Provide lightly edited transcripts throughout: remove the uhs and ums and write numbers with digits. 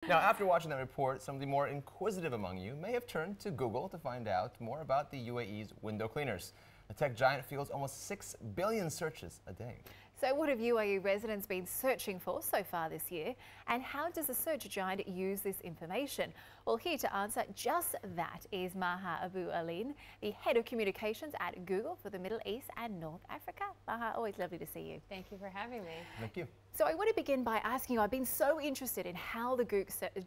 Now, after watching that report, some of the more inquisitive among you may have turned to Google to find out more about the UAE's window cleaners. The tech giant fields almost 6 billion searches a day. So what have UAE residents been searching for so far this year? And how does the search giant use this information? Well, here to answer just that is Maha Abouelenein, the head of communications at Google for the Middle East and North Africa. Maha, always lovely to see you. Thank you for having me. Thank you. So I want to begin by asking you, I've been so interested in how the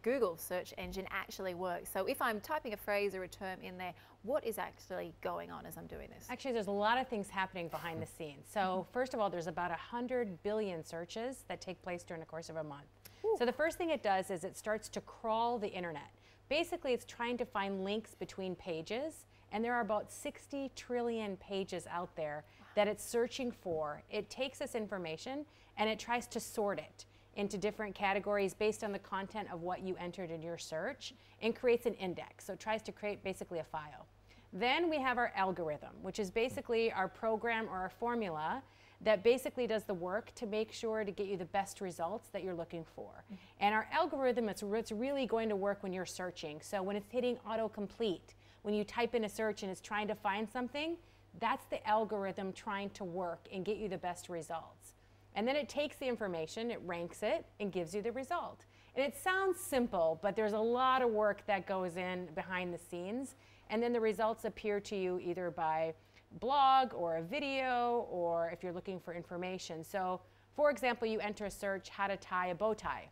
Google search engine actually works. So if I'm typing a phrase or a term in there, what is actually going on as I'm doing this? Actually, there's a lot of things happening behind the scenes. So first of all, there's about 100 billion searches that take place during the course of a month. Ooh. So the first thing it does is it starts to crawl the internet. Basically, it's trying to find links between pages, and there are about 60 trillion pages out there that it's searching for. It takes this information and it tries to sort it into different categories based on the content of what you entered in your search and creates an index. So it tries to create basically a file. Then we have our algorithm, which is basically our program or our formula that basically does the work to make sure to get you the best results that you're looking for. And our algorithm, it's really going to work when you're searching. So when it's hitting autocomplete, when you type in a search and it's trying to find something, that's the algorithm trying to work and get you the best results. And then it takes the information, it ranks it, and gives you the result. And it sounds simple, but there's a lot of work that goes in behind the scenes. And then the results appear to you either by blog or a video, or if you're looking for information. So, for example, you enter a search, how to tie a bow tie.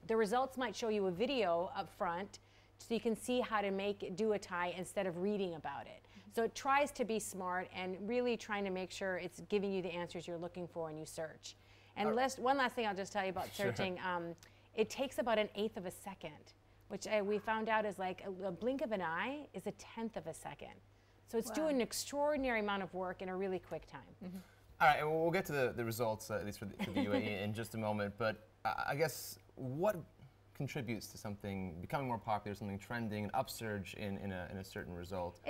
The results might show you a video up front so you can see how to do a tie instead of reading about it. So it tries to be smart and really trying to make sure it's giving you the answers you're looking for when you search. And one last thing I'll just tell you about searching. Sure. It takes about 1/8 of a second, which we found out is like a blink of an eye is 1/10 of a second. So it's doing an extraordinary amount of work in a really quick time. All right, well, we'll get to the results, at least for the UAE, in just a moment. But I guess what contributes to something becoming more popular, something trending, an upsurge in a certain result?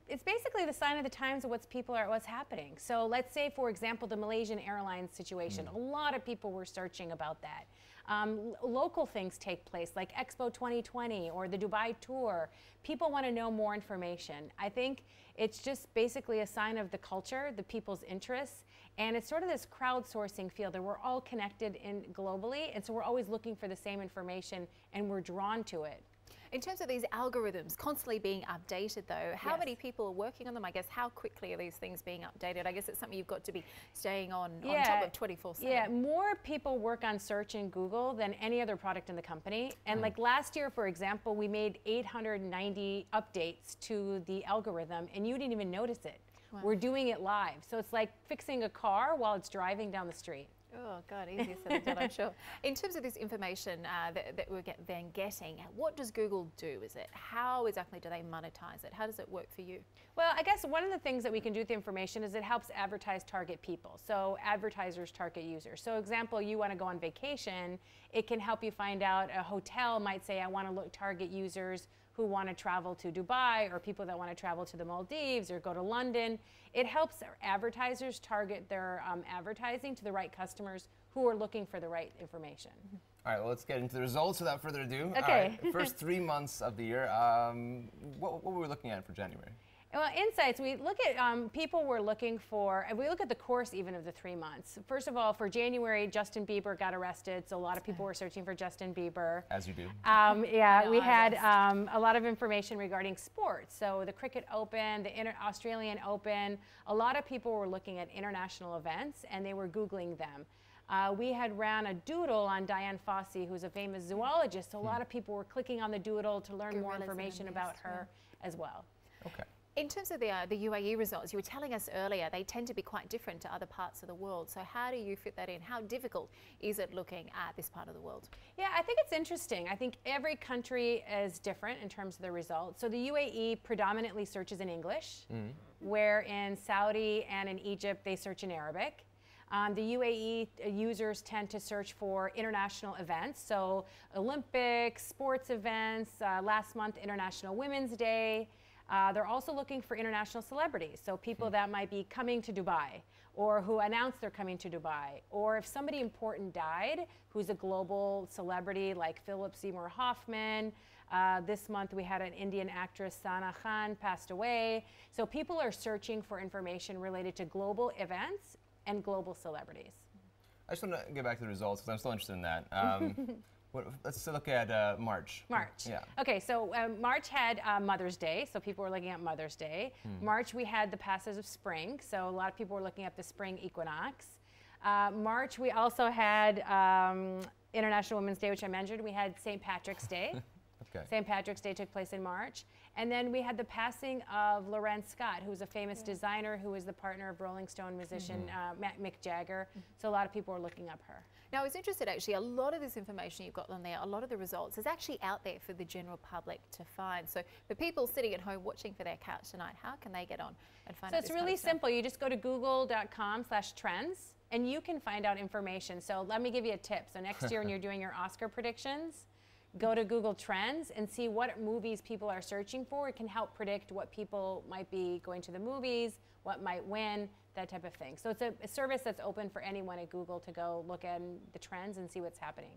It's basically the sign of the times of what's happening. So let's say, for example, the Malaysian Airlines situation. A lot of people were searching about that. Local things take place, like Expo 2020 or the Dubai tour. People want to know more information. I think it's just basically a sign of the culture, the people's interests, and it's sort of this crowdsourcing field that we're all connected in globally, and so we're always looking for the same information, and we're drawn to it. In terms of these algorithms constantly being updated though, how many people are working on them? I guess how quickly are these things being updated? I guess it's something you've got to be staying on top of 24/7. Yeah, more people work on search in Google than any other product in the company. And like last year, for example, we made 890 updates to the algorithm and you didn't even notice it. Wow. We're doing it live. So it's like fixing a car while it's driving down the street. Oh God, easier said than done, I'm sure. In terms of this information that we're then getting, what does Google do? How exactly do they monetize it? How does it work for you? Well, I guess one of the things that we can do with the information is it helps advertise target people. So advertisers target users. So example, you want to go on vacation, it can help you find out. A hotel might say, I want to target users who want to travel to Dubai, or people that want to travel to the Maldives or go to London. It helps advertisers target their advertising to the right customers who are looking for the right information. All right, well, let's get into the results without further ado. Okay. All right, first 3 months of the year, what were we looking at for January? Well, insights, we look at people were looking for, and we look at the course even of the 3 months. First of all, for January, Justin Bieber got arrested, so a lot of people were searching for Justin Bieber. As you do. Yeah, we had a lot of information regarding sports. So the Cricket Open, the Australian Open, a lot of people were looking at international events and they were Googling them. We had ran a doodle on Dian Fossey, who's a famous zoologist, so a lot of people were clicking on the doodle to learn more information about her as well. Okay. In terms of the UAE results, you were telling us earlier, they tend to be quite different to other parts of the world. So how do you fit that in? How difficult is it looking at this part of the world? Yeah, I think it's interesting. I think every country is different in terms of the results. So the UAE predominantly searches in English, where in Saudi and in Egypt, they search in Arabic. The UAE users tend to search for international events, so Olympics, sports events, last month International Women's Day. They're also looking for international celebrities, so people that might be coming to Dubai or who announced they're coming to Dubai, or if somebody important died, who's a global celebrity like Philip Seymour Hoffman. This month we had an Indian actress, Sana Khan, passed away. So people are searching for information related to global events and global celebrities. I just want to get back to the results because I'm still interested in that. Let's look at March. March. Yeah. Okay, so March had Mother's Day, so people were looking at Mother's Day. March we had the passage of spring, so a lot of people were looking at the spring equinox. March we also had International Women's Day, which I mentioned. We had St. Patrick's Day. Okay. St. Patrick's Day took place in March. And then we had the passing of Lorenz Scott, who's a famous designer who was the partner of Rolling Stone musician Mick Jagger. So a lot of people were looking up her. Now, I was interested actually, a lot of this information you've got on there, a lot of the results is actually out there for the general public to find. So for people sitting at home watching for their couch tonight, how can they get on and find out this So it's really kind of stuff? simple. You just go to google.com/trends and you can find out information. So let me give you a tip. So next year when you're doing your Oscar predictions, go to Google Trends and see what movies people are searching for. It can help predict what people might be going to the movies, what might win, that type of thing. So it's a service that's open for anyone at Google to go look at the trends and see what's happening.